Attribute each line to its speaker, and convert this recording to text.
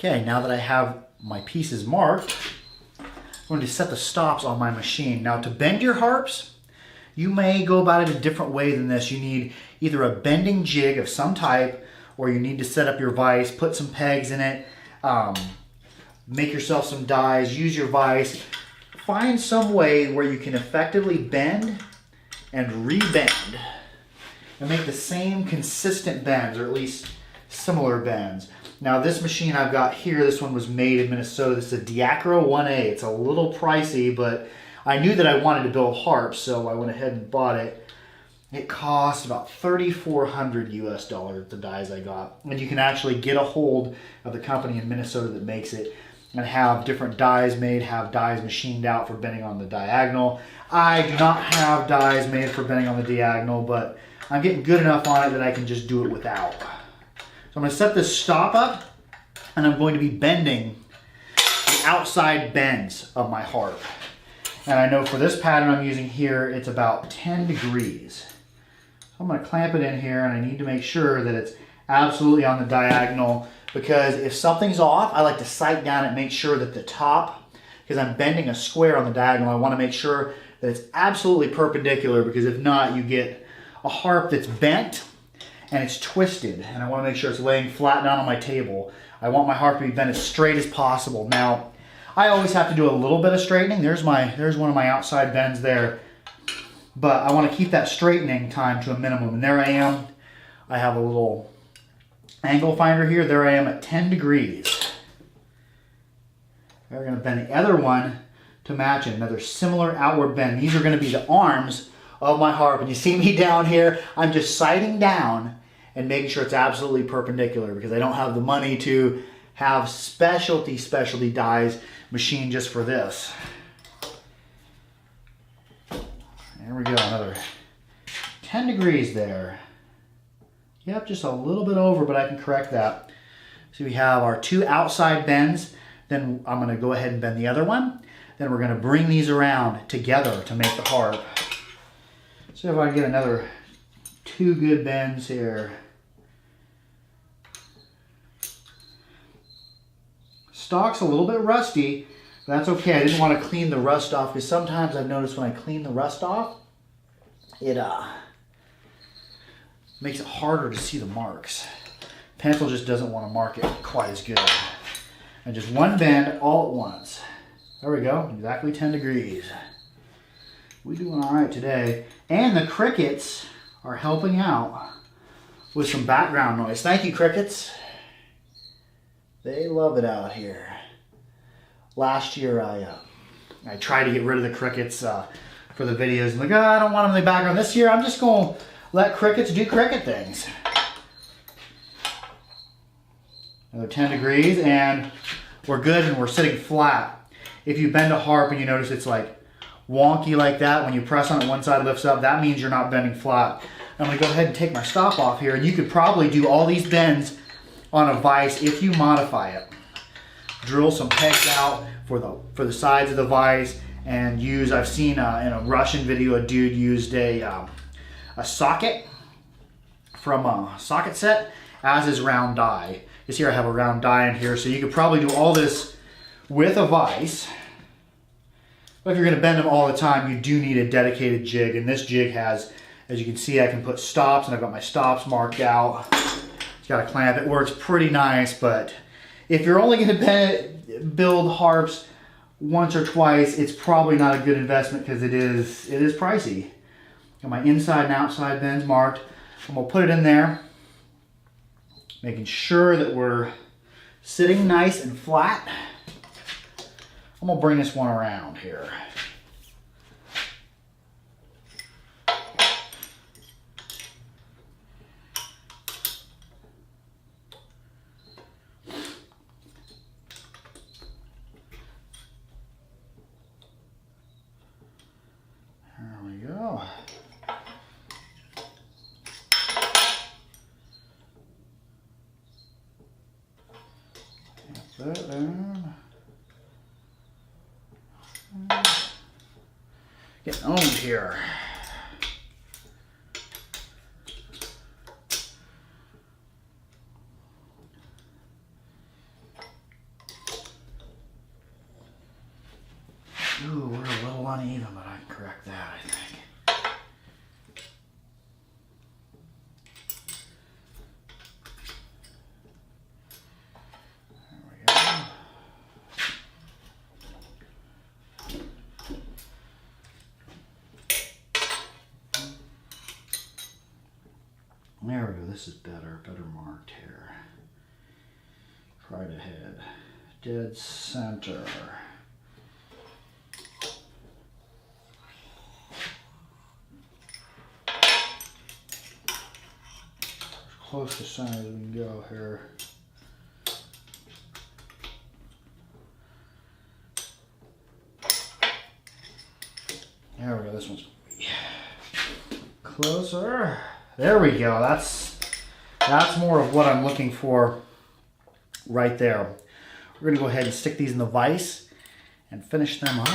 Speaker 1: Okay, now that I have my pieces marked, I'm going to set the stops on my machine. Now to bend your harps, you may go about it a different way than this. You need either a bending jig of some type, or you need to set up your vise, put some pegs in it, make yourself some dies, use your vise. Find some way where you can effectively bend and re-bend and make the same consistent bends, or at least similar bends. Now this machine I've got here, this one was made in Minnesota. This is a Diacro 1A. It's a little pricey, but I knew that I wanted to build harps, so I went ahead and bought it. It cost about $3,400 US, the dies I got. And you can actually get a hold of the company in Minnesota that makes it and have different dies made, have dies machined out for bending on the diagonal. I do not have dies made for bending on the diagonal, but I'm getting good enough on it that I can just do it without. So I'm going to set this stop up, and I'm going to be bending the outside bends of my harp. And I know for this pattern I'm using here, it's about 10 degrees. So I'm going to clamp it in here, and I need to make sure that it's absolutely on the diagonal, because if something's off, I like to sight down and make sure that the top, because I'm bending a square on the diagonal, I want to make sure that it's absolutely perpendicular, because if not, you get a harp that's bent and it's twisted, and I want to make sure it's laying flat down on my table. I want my harp to be bent as straight as possible. Now, I always have to do a little bit of straightening. There's one of my outside bends there, but I want to keep that straightening time to a minimum. And there I am. I have a little angle finder here. There I am at 10 degrees. We're going to bend the other one to match it. Another similar outward bend. These are going to be the arms of my harp. And you see me down here, I'm just sighting down and making sure it's absolutely perpendicular, because I don't have the money to have specialty dies machined just for this. There we go, another 10 degrees there. Yep, just a little bit over, but I can correct that. So we have our two outside bends. Then I'm going to go ahead and bend the other one. Then we're going to bring these around together to make the harp. So if I get another two good bends here. Stock's a little bit rusty, but that's okay. I didn't want to clean the rust off, because sometimes I've noticed when I clean the rust off, it makes it harder to see the marks. Pencil just doesn't want to mark it quite as good. And just one bend all at once. There we go, exactly 10 degrees. We're doing all right today. And the crickets are helping out with some background noise. Thank you, crickets. They love it out here. Last year I tried to get rid of the crickets for the videos. I'm like, oh, I don't want them in the background. This year I'm just going to let crickets do cricket things. Another 10 degrees, and we're good, and we're sitting flat. If you bend a harp and you notice it's like wonky like that, when you press on it, one side lifts up, that means you're not bending flat. I'm going to go ahead and take my stop off here, and you could probably do all these bends on a vise if you modify it. Drill some pegs out for the sides of the vise, and use, I've seen in a Russian video, a dude used a socket from a socket set as his round die. You see here I have a round die in here, so you could probably do all this with a vise. But if you're going to bend them all the time, you do need a dedicated jig, and this jig has, as you can see, I can put stops, and I've got my stops marked out. It's got a clamp. It works pretty nice, but if you're only going to build harps once or twice, it's probably not a good investment, because it is pricey. Got my inside and outside bends marked. I'm going to put it in there, making sure that we're sitting nice and flat. I'm going to bring this one around here. There we go. Tap that down. Getting owned here. uneven, but I can correct that, I think. There we go, this is better marked here. Right ahead, dead center. As close to center as we can go here. There we go, this one's closer. There we go. That's more of what I'm looking for right there. We're going to go ahead and stick these in the vise and finish them up.